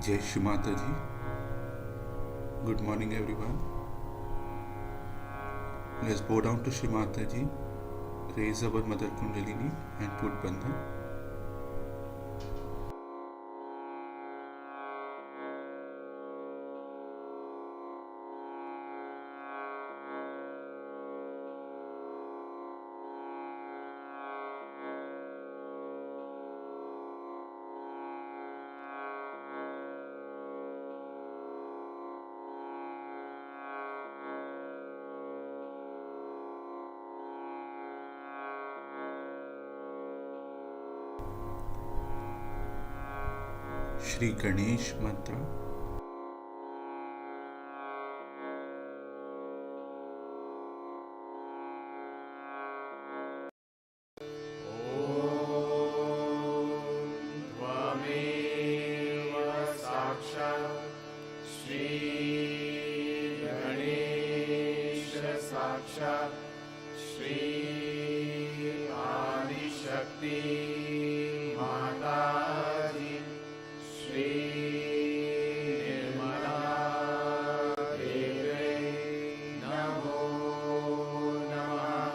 Jai Shri Mataji. Good morning, everyone. Let's bow down to Shri Mataji, raise our Mother Kundalini, and put Bandhan. Shri Ganesh Mantra. साक्षात् श्री आदिशक्ति माताजी श्री निर्मला देवी नमो नमः।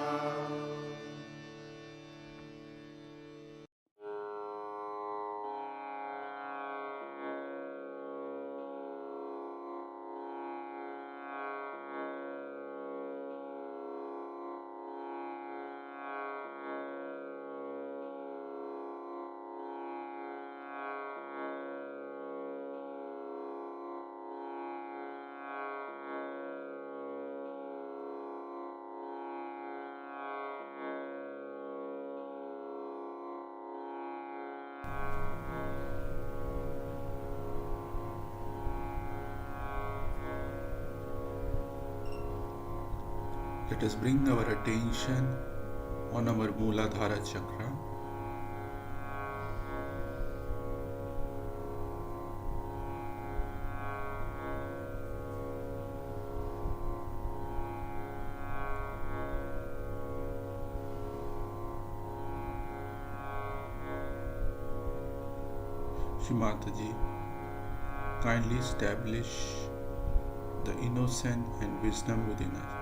Let us bring our attention on our Mooladhara chakra. Shri Mataji, kindly establish the innocence and wisdom within us.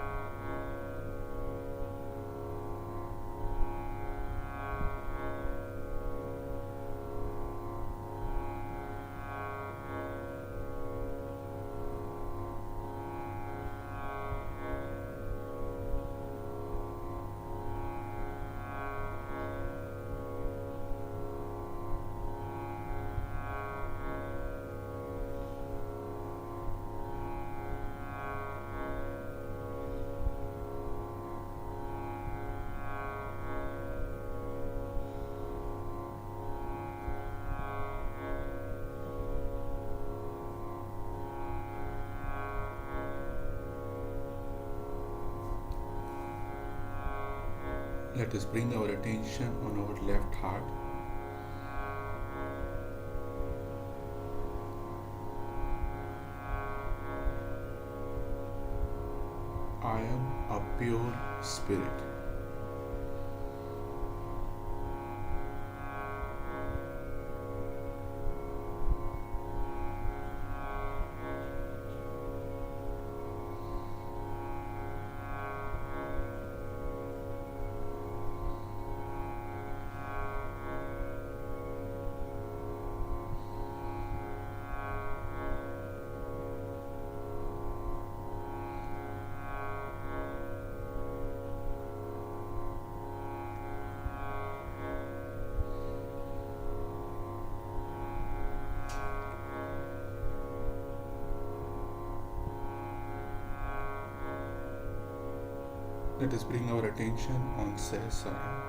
Let us bring our attention on our left heart. I am a pure spirit. Let us bring our attention on Sahasrara.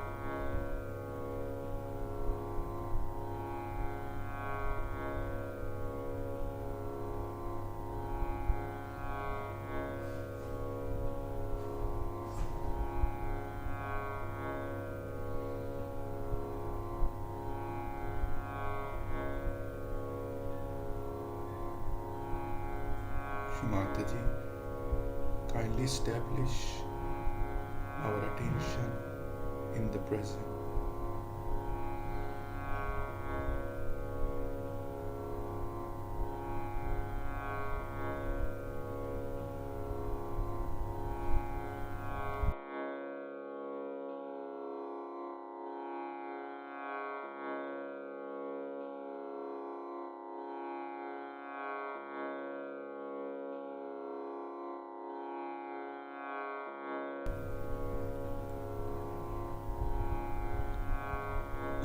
Shri Mataji, kindly establish our attention in the present.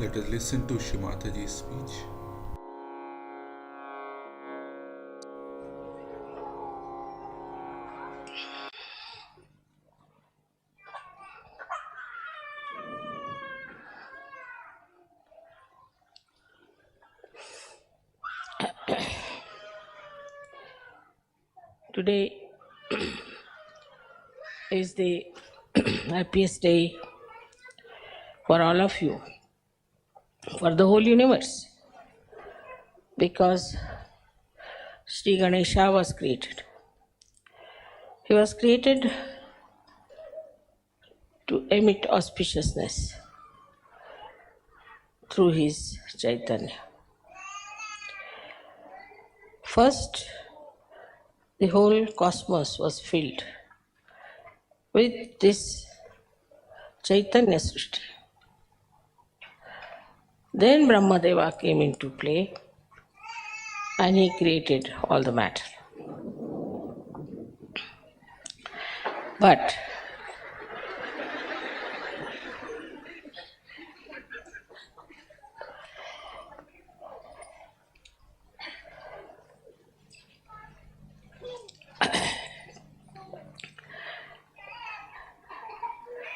Let us listen to Shri Mataji's speech. Today is the happiest day for all of you, for the whole universe, because Sri Ganesha was created. He was created to emit auspiciousness through his Chaitanya. First, the whole cosmos was filled with this Chaitanya Srishti. Then Brahmadeva came into play and he created all the matter. But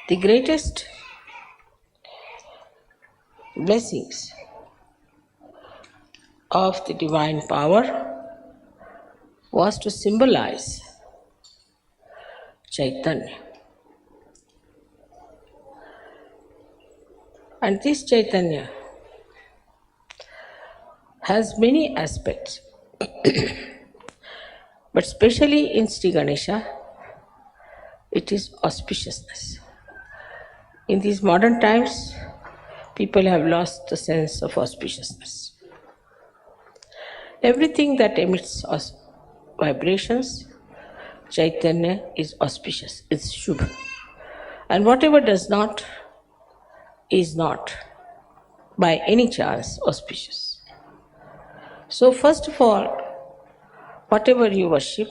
the greatest blessings of the divine power was to symbolize Chaitanya. And this Chaitanya has many aspects, but especially in Sri Ganesha, it is auspiciousness. In these modern times, people have lost the sense of auspiciousness. Everything that emits vibrations, Chaitanya is auspicious, it's Shubha. And whatever does not is not by any chance auspicious. So, first of all, whatever you worship,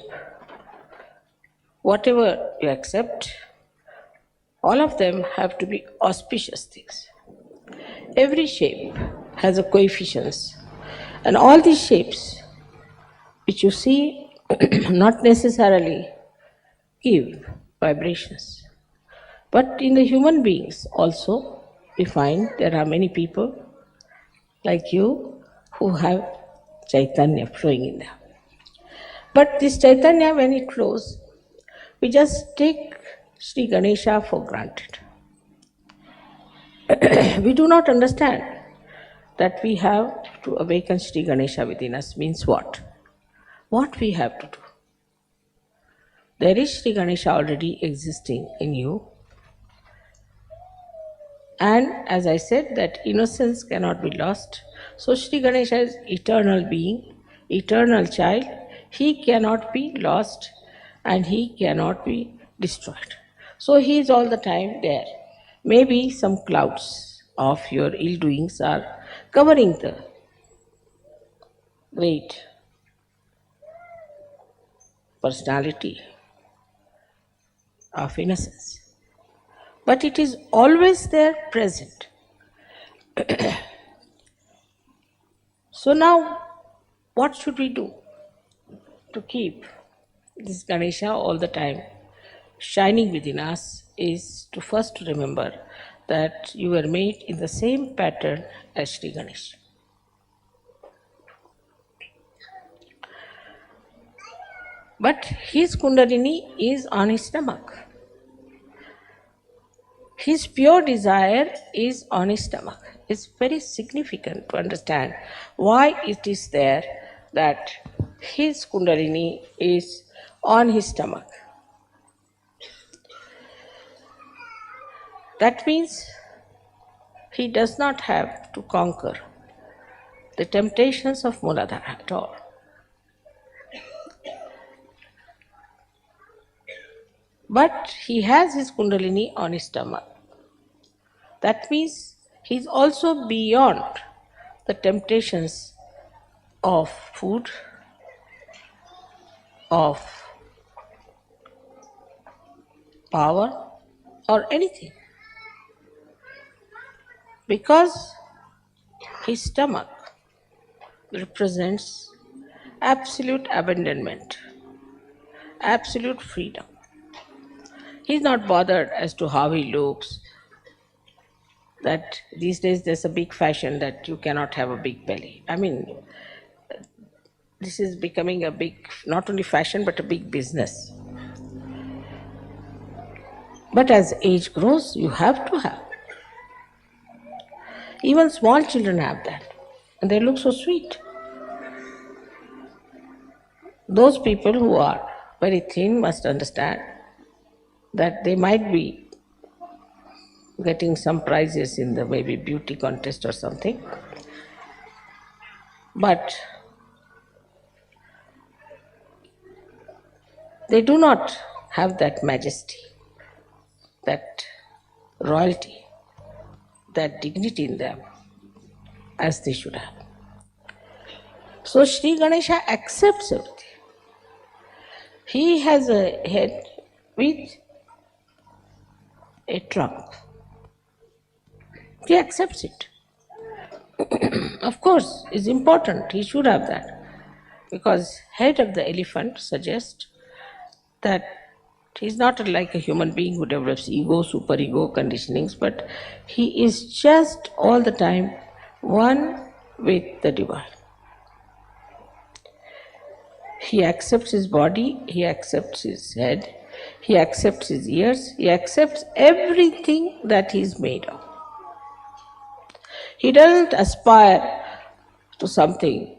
whatever you accept, all of them have to be auspicious things. Every shape has a coefficients, and all these shapes which you see not necessarily give vibrations. But in the human beings also, we find there are many people like you who have Chaitanya flowing in them. But this Chaitanya, when it flows, we just take Sri Ganesha for granted. We do not understand that we have to awaken Sri Ganesha within us means what? What we have to do? There is Sri Ganesha already existing in you. And as I said, that innocence cannot be lost. So Sri Ganesha is eternal being, eternal child. He cannot be lost and he cannot be destroyed. So he is all the time there. Maybe some clouds of your ill doings are covering the great personality of innocence. But it is always there present. So now, what should we do to keep this Ganesha all the time shining within us is to first remember that you were made in the same pattern as Sri Ganesha. But his Kundalini is on his stomach. His pure desire is on his stomach. It's very significant to understand why it is there that his Kundalini is on his stomach. That means he does not have to conquer the temptations of Muladhara at all. But he has his Kundalini on his stomach. That means he is also beyond the temptations of food, of power, or anything. Because His stomach represents absolute abandonment, absolute freedom. He's not bothered as to how he looks, that these days there's a big fashion that you cannot have a big belly. I mean, this is becoming a big, not only fashion, but a big business. But as age grows, you have to have. Even small children have that, and they look so sweet. Those people who are very thin must understand that they might be getting some prizes in the maybe beauty contest or something, but they do not have that majesty, that royalty, that dignity in them as they should have. So Sri Ganesha accepts everything. He has a head with a trunk. He accepts it. Of course, it's important. He should have that. Because head of the elephant suggests that he's not like a human being who develops ego, superego conditionings, but he is just all the time one with the divine. He accepts his body, he accepts his head, he accepts his ears, he accepts everything that he is made of. He doesn't aspire to something.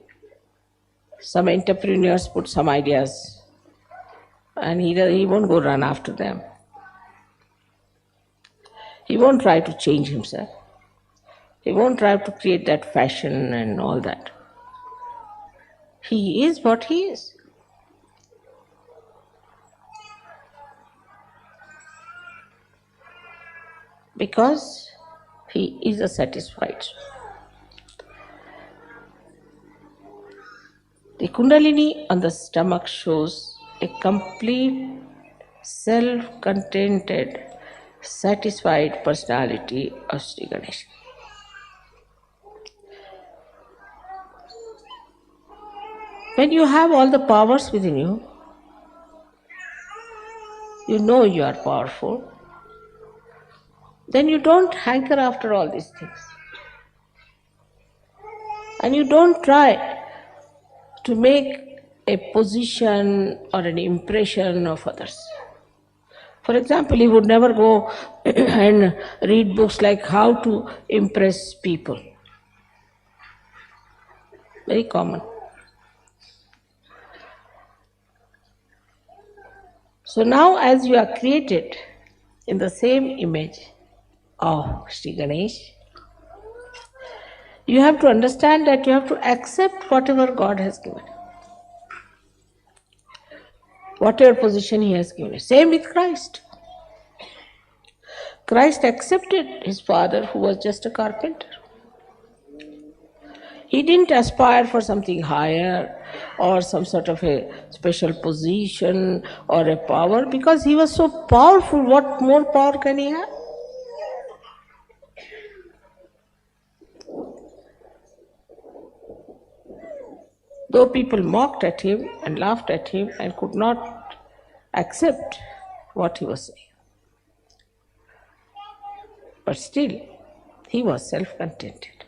Some entrepreneurs put some ideas and he won't go run after them. He won't try to change himself. He won't try to create that fashion and all that. He is what he is. Because he is a satisfied soul. The Kundalini on the stomach shows a complete, self-contented, satisfied personality of Sri Ganesha. When you have all the powers within you, you know you are powerful, then you don't hanker after all these things. And you don't try to make a position or an impression of others. For example, he would never go and read books like how to impress people. Very common. So now as you are created in the same image of Sri Ganesh, you have to understand that you have to accept whatever God has given you. Whatever position He has given you. Same with Christ. Christ accepted His Father who was just a carpenter. He didn't aspire for something higher or some sort of a special position or a power because He was so powerful. What more power can He have? Though people mocked at Him and laughed at Him and could not accept what He was saying. But still, He was self-contented,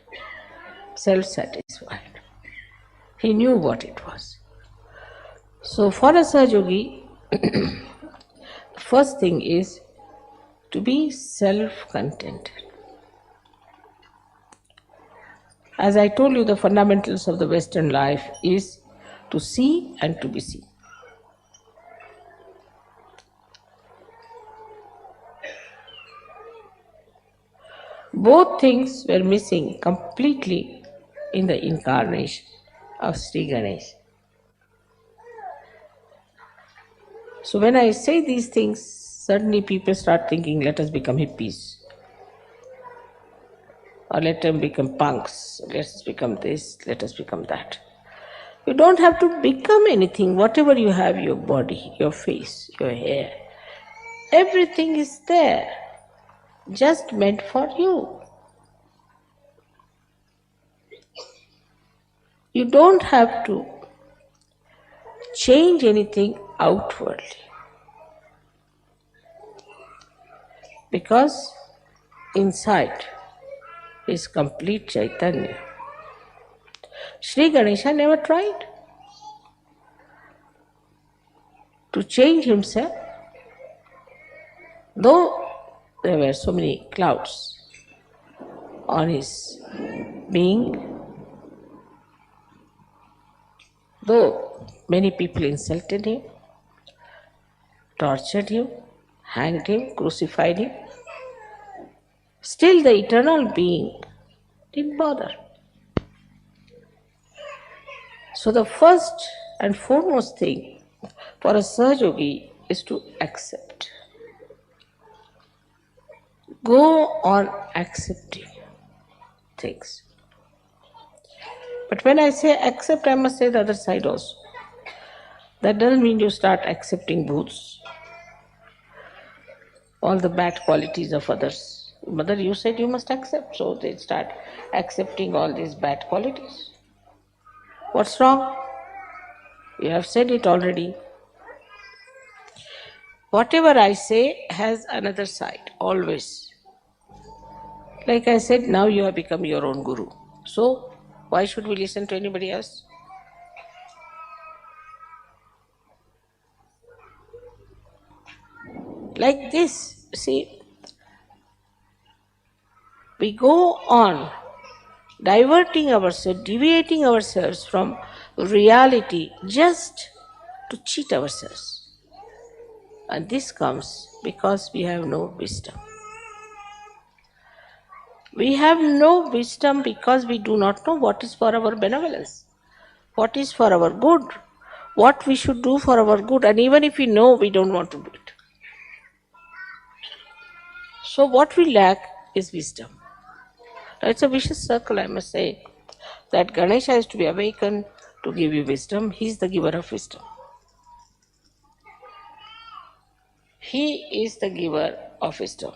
self-satisfied. He knew what it was. So for a Sahaja-yogi, the first thing is to be self-contented. As I told you, the fundamentals of the Western life is to see and to be seen. Both things were missing completely in the incarnation of Sri Ganesh. So when I say these things, suddenly people start thinking, let us become hippies. Or let them become punks, let us become this, let us become that. You don't have to become anything, whatever you have, your body, your face, your hair. Everything is there, just meant for you. You don't have to change anything outwardly, because inside is complete Chaitanya. Sri Ganesha never tried to change himself, though there were so many clouds on his being, though many people insulted him, tortured him, hanged him, crucified him, still the eternal being didn't bother. So the first and foremost thing for a Sahaja is to accept. Go on accepting things. But when I say accept, I must say the other side also. That doesn't mean you start accepting booths, all the bad qualities of others. Mother, you said you must accept, so they start accepting all these bad qualities. What's wrong? You have said it already. Whatever I say has another side, always. Like I said, now you have become your own guru. So, why should we listen to anybody else? Like this, see, we go on diverting ourselves, deviating ourselves from reality just to cheat ourselves. And this comes because we have no wisdom. We have no wisdom because we do not know what is for our benevolence, what is for our good, what we should do for our good, and even if we know, we don't want to do it. So what we lack is wisdom. Now it's a vicious circle, I must say, that Ganesha is to be awakened to give you wisdom. He is the giver of wisdom. He is the giver of wisdom.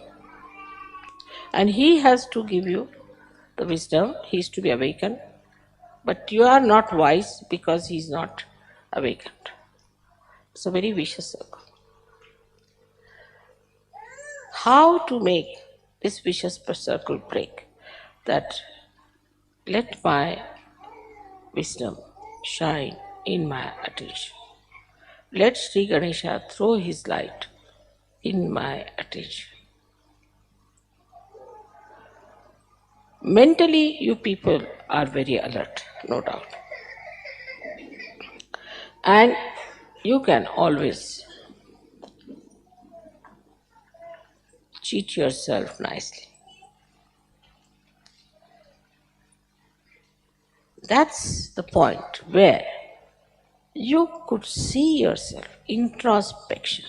And he has to give you the wisdom. He is to be awakened. But you are not wise because he is not awakened. It's a very vicious circle. How to make this vicious circle break? That let my wisdom shine in my attention. Let Sri Ganesha throw his light in my attention. Mentally, you people are very alert, no doubt. And you can always cheat yourself nicely. That's the point where you could see yourself, introspection,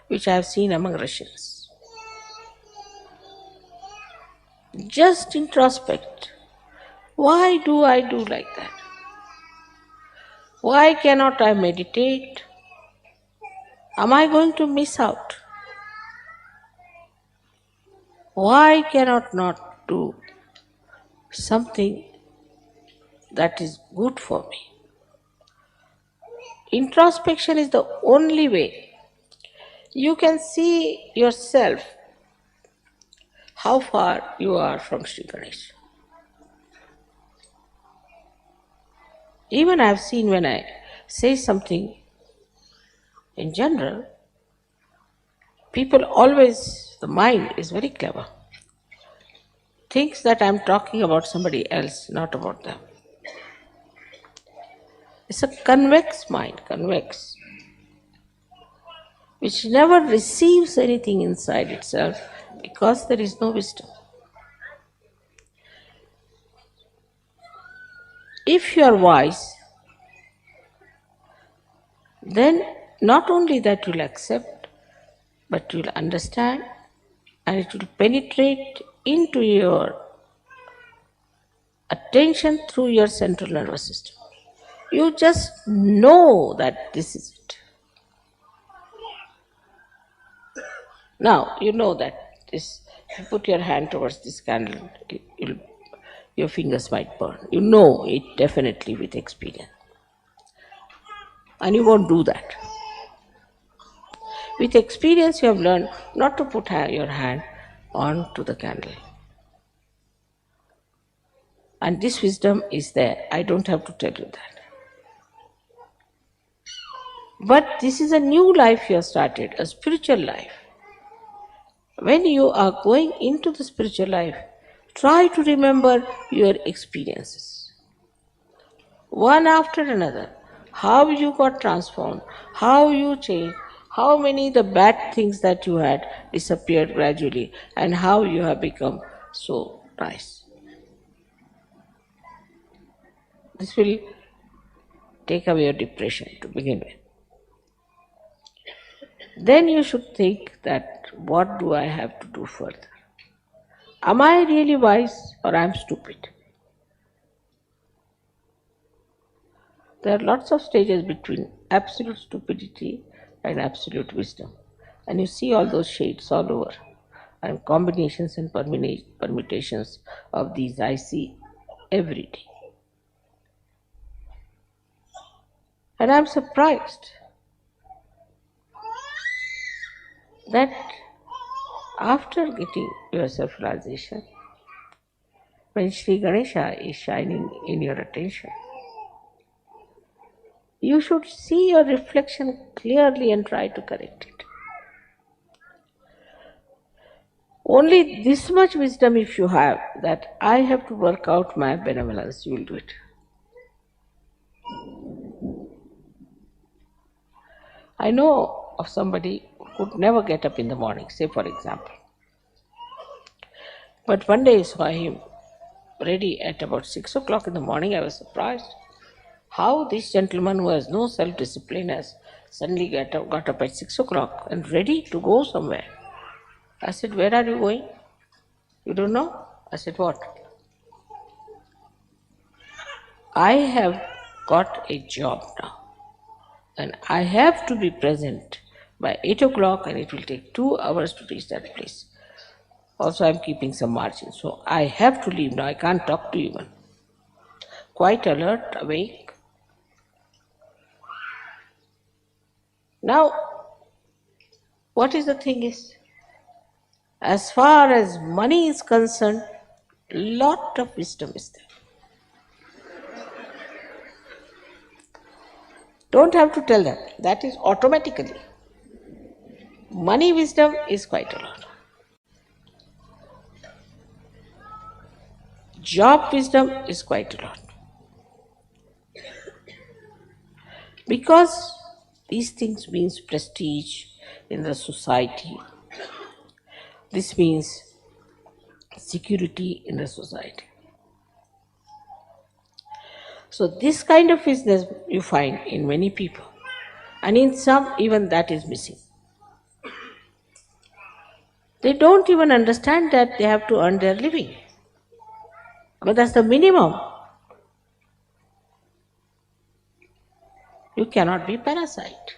which I have seen among Russians. Just introspect. Why do I do like that? Why cannot I meditate? Am I going to miss out? Why cannot not do something that is good for me? Introspection is the only way you can see yourself, how far you are from Sri Ganesha. Even I have seen when I say something in general, people always, the mind is very clever, thinks that I am talking about somebody else, not about them. It's a convex mind, convex, which never receives anything inside itself because there is no wisdom. If you are wise, then not only that you'll accept, but you'll understand and it will penetrate into your attention through your central nervous system. You just know that this is it. Now, you know that this, if you put your hand towards this candle, your fingers might burn. You know it definitely with experience. And you won't do that. With experience, you have learned not to put your hand onto the candle. And this wisdom is there. I don't have to tell you that. But this is a new life you have started, a spiritual life. When you are going into the spiritual life, try to remember your experiences. One after another. How you got transformed, how you changed, how many the bad things that you had disappeared gradually, and how you have become so nice. This will take away your depression to begin with. Then you should think that what do I have to do further? Am I really wise or am I stupid? There are lots of stages between absolute stupidity and absolute wisdom. And you see all those shades all over. And combinations and permutations of these I see every day. And I'm surprised that after getting your self-realization, when Sri Ganesha is shining in your attention, you should see your reflection clearly and try to correct it. Only this much wisdom if you have, that I have to work out my benevolence, you will do it. I know of somebody who could never get up in the morning, say for example. But one day I saw him ready at about 6 o'clock in the morning. I was surprised how this gentleman who has no self-discipline has suddenly got up at 6 o'clock and ready to go somewhere. I said, where are you going? You don't know? I said, what? I have got a job now and I have to be present by 8 o'clock and it will take 2 hours to reach that place. Also, I am keeping some margin, so I have to leave now. I can't talk to you even. Quite alert, awake. Now, what is the thing is, as far as money is concerned, lot of wisdom is there. Don't have to tell them. That is automatically. Money wisdom is quite a lot. Job wisdom is quite a lot. Because these things means prestige in the society. This means security in the society. So this kind of business you find in many people, and in some even that is missing. They don't even understand that they have to earn their living. But that's the minimum. You cannot be parasite.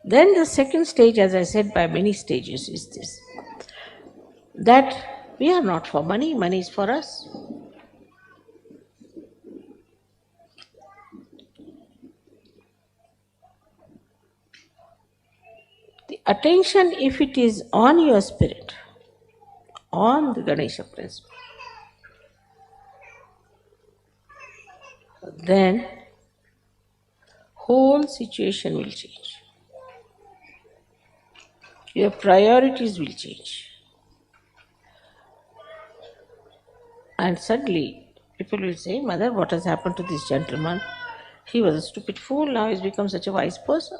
Then the second stage, as I said, by many stages is this, that we are not for money, money is for us. The attention, if it is on your spirit, on the Ganesha principle, then whole situation will change. Your priorities will change. And suddenly people will say, Mother, what has happened to this gentleman? He was a stupid fool, now he's become such a wise person.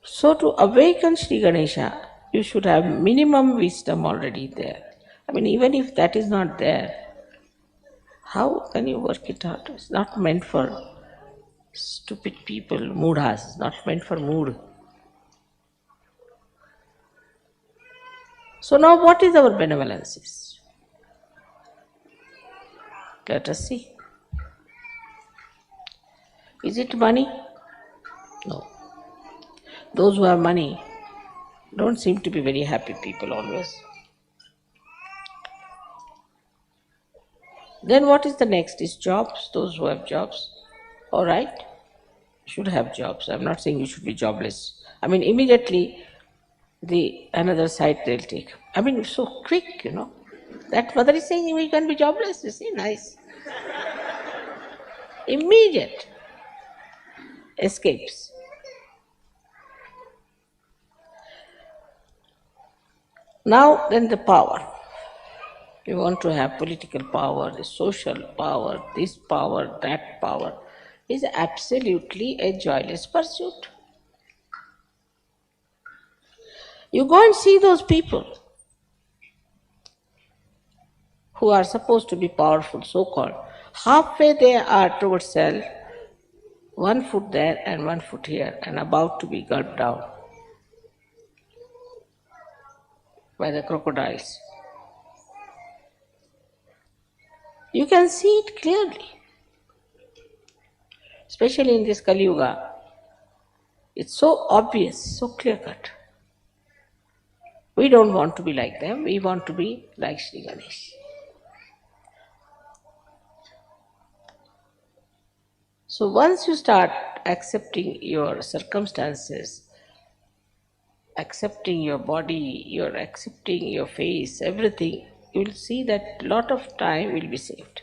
So to awaken Sri Ganesha, you should have minimum wisdom already there. I mean, even if that is not there, how can you work it out? It's not meant for stupid people, moodhas. It's not meant for mood. So now what is our benevolence? Let us see. Is it money? No. Those who have money don't seem to be very happy people always. Then what is the next? Is jobs, those who have jobs. All right, should have jobs. I'm not saying you should be jobless. I mean, immediately the another side they'll take. I mean, so quick, you know. That mother is saying we can be jobless, you see, nice. Immediate escapes. Now then the power. You want to have political power, the social power, this power, that power is absolutely a joyless pursuit. You go and see those people who are supposed to be powerful, so called. Halfway they are towards self, 1 foot there and 1 foot here, and about to be gulped down by the crocodiles. You can see it clearly, especially in this Kali Yuga. It's so obvious, so clear cut. We don't want to be like them, we want to be like Sri Ganesh. So once you start accepting your circumstances, accepting your body, you're accepting your face, everything, you will see that a lot of time will be saved.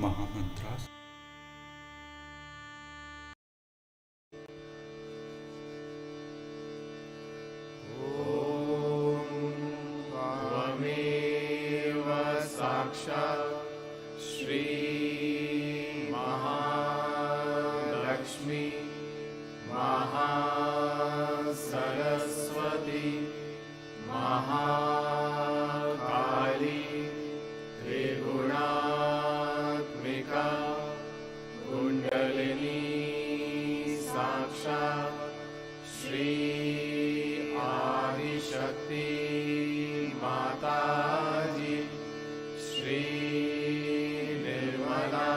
Mahamantras. त्वमेव साक्षात् श्री महालक्ष्मी महासरस्वती महाकाली त्रिगुणात्मिका कुण्डलिनी साक्षात् श्री आदिशक्ति माताजी श्री निर्मला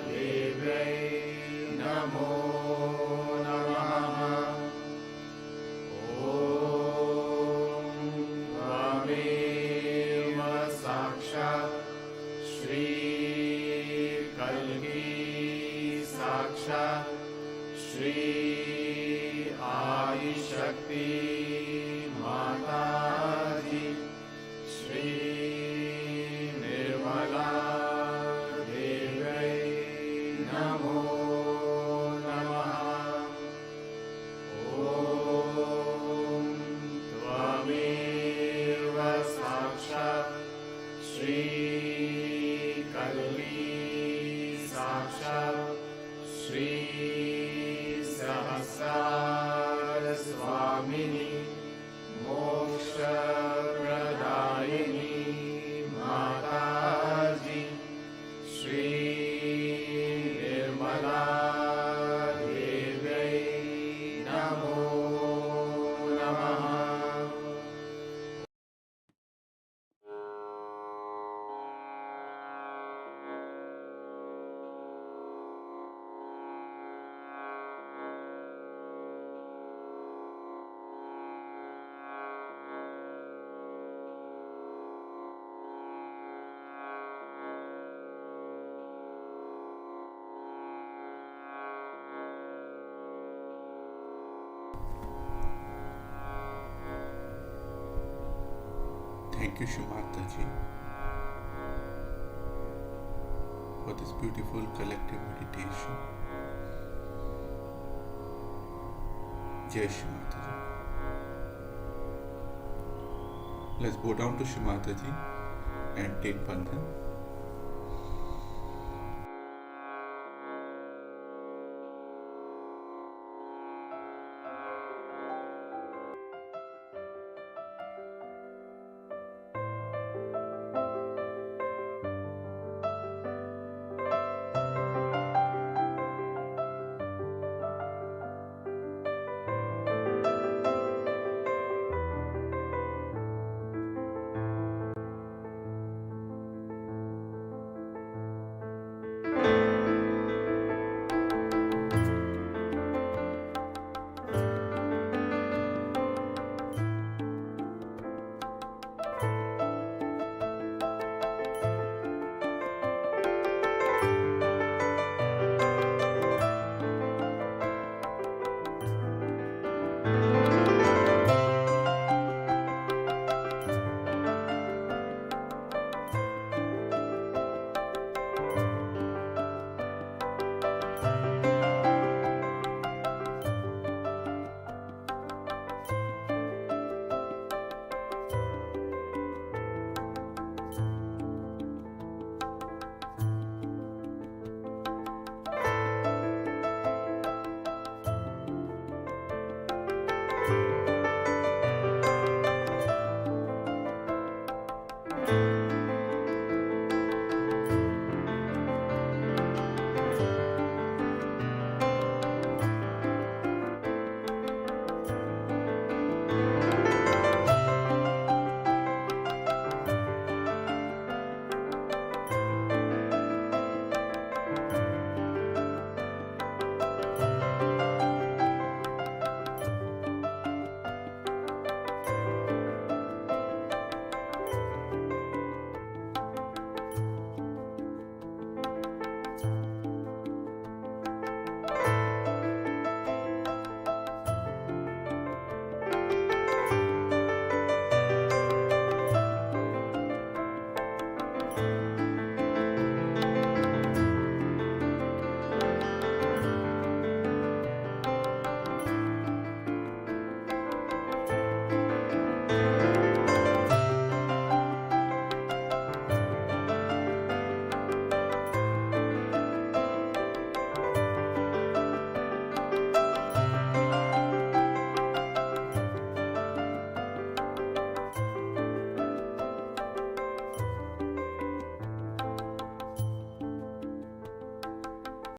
देव्यै नमो नमः। ॐ त्वमेव साक्षात् श्री कल्की साक्षात् श्री आदिशक्ति माताजी श्री निर्मला देव्यै नमो नमः। ॐ त्वमेव साक्षात् श्री कल्की साक्षात् श्री सहस्रार स्वामिनी मोक्षप्रदायिनी माताजी श्री निर्मला देव्यै नमो नमः। Thank you, Shumata ji, for this beautiful collective meditation. Jai Shumata ji. Let's bow down to Shumata ji and take bandhan.